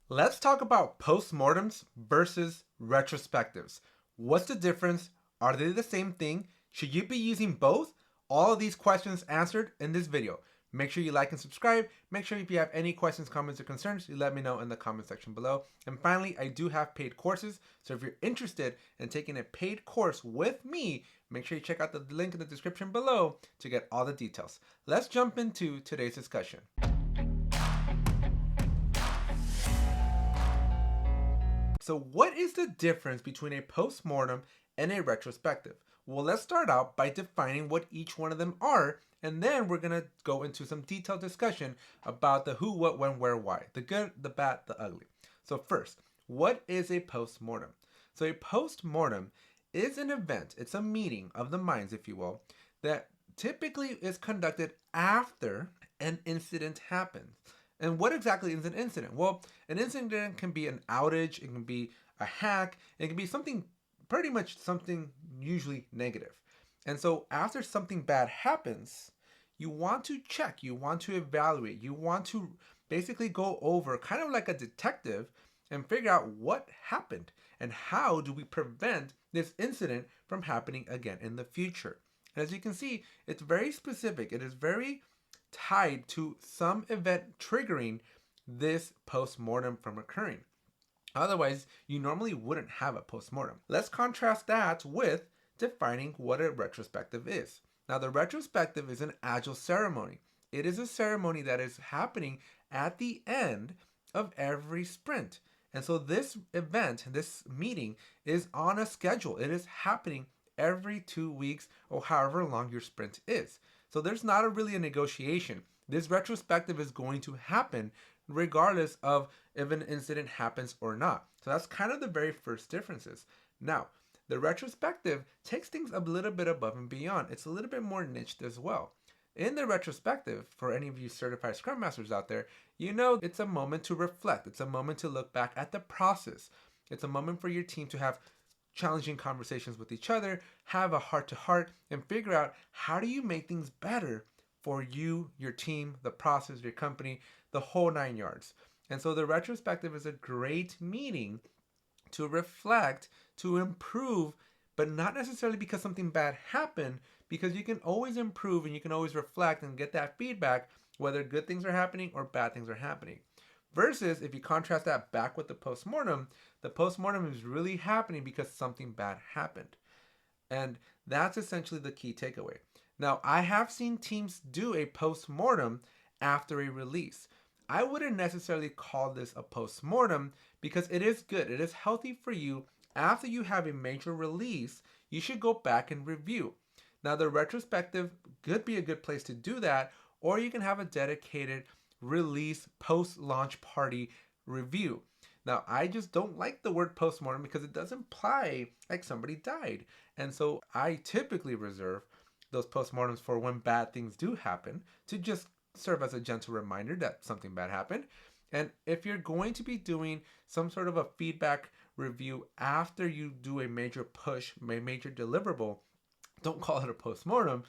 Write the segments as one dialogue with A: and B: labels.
A: Let's talk about postmortems versus retrospectives. What's the difference? Are they the same thing? Should you be using both? All of these questions answered in this video. Make sure you like and subscribe. Make sure if you have any questions, comments, or concerns, you let me know in the comment section below. And finally, I do have paid courses. So if you're interested in taking a paid course with me, make sure you check out the link in the description below to get all the details. Let's jump into today's discussion. So what is the difference between a postmortem and a retrospective? Well, let's start out by defining what each one of them are, and then we're going to go into some detailed discussion about the who, what, when, where, why, the good, the bad, the ugly. So first, what is a postmortem? So a postmortem is an event, it's a meeting of the minds, if you will, that typically is conducted after an incident happens. And what exactly is an incident? Well, an incident can be an outage, it can be a hack, it can be something, pretty much something usually negative. And so after something bad happens, you want to check, you want to evaluate, you want to basically go over, kind of like a detective, and figure out what happened and how do we prevent this incident from happening again in the future. And as you can see, it's very specific. It is very tied to some event triggering this postmortem from occurring. Otherwise, you normally wouldn't have a postmortem. Let's contrast that with defining what a retrospective is. Now, the retrospective is an agile ceremony. It is a ceremony that is happening at the end of every sprint. And so this event, this meeting, is on a schedule. It is happening every 2 weeks or however long your sprint is. So there's not really a negotiation. This retrospective is going to happen regardless of if an incident happens or not. So that's kind of the very first differences. Now, the retrospective takes things a little bit above and beyond. It's a little bit more niched as well. In the retrospective, for any of you certified Scrum Masters out there, you know it's a moment to reflect. It's a moment to look back at the process. It's a moment for your team to have challenging conversations with each other, have a heart-to-heart, and figure out how do you make things better for you, your team, the process, your company, the whole 9 yards. And so the retrospective is a great meeting to reflect, to improve, but not necessarily because something bad happened, because you can always improve and you can always reflect and get that feedback, whether good things are happening or bad things are happening. Versus if you contrast that back with the postmortem is really happening because something bad happened. And that's essentially the key takeaway. Now, I have seen teams do a postmortem after a release. I wouldn't necessarily call this a postmortem because it is good. It is healthy for you. After you have a major release, you should go back and review. Now, the retrospective could be a good place to do that, or you can have a dedicated release post-launch party review. Now, I just don't like the word postmortem because it does imply like somebody died. And so I typically reserve those postmortems for when bad things do happen to just serve as a gentle reminder that something bad happened. And if you're going to be doing some sort of a feedback review after you do a major push, a major deliverable, don't call it a postmortem,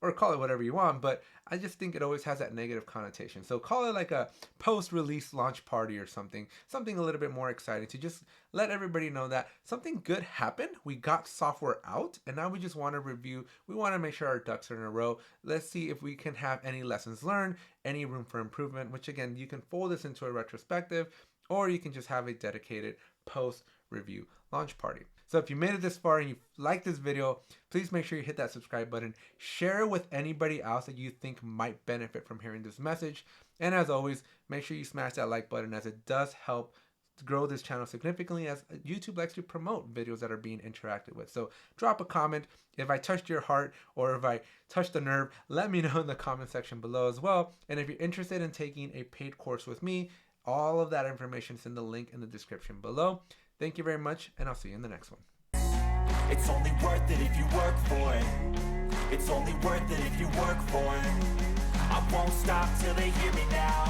A: or call it whatever you want, but I just think it always has that negative connotation. So call it like a post-release launch party or something a little bit more exciting to just let everybody know that something good happened. We got software out, and now we just want to review. We want to make sure our ducks are in a row. Let's see if we can have any lessons learned, any room for improvement, which again, you can fold this into a retrospective, or you can just have a dedicated post-review launch party. So if you made it this far and you like this video, please make sure you hit that subscribe button. Share it with anybody else that you think might benefit from hearing this message. And as always, make sure you smash that like button as it does help grow this channel significantly, as YouTube likes to promote videos that are being interacted with. So drop a comment. If I touched your heart or if I touched a nerve, let me know in the comment section below as well. And if you're interested in taking a paid course with me, all of that information is in the link in the description below. Thank you very much, and I'll see you in the next one.
B: It's only worth it if you work for it. It's only worth it if you work for it. I won't stop till they hear me now.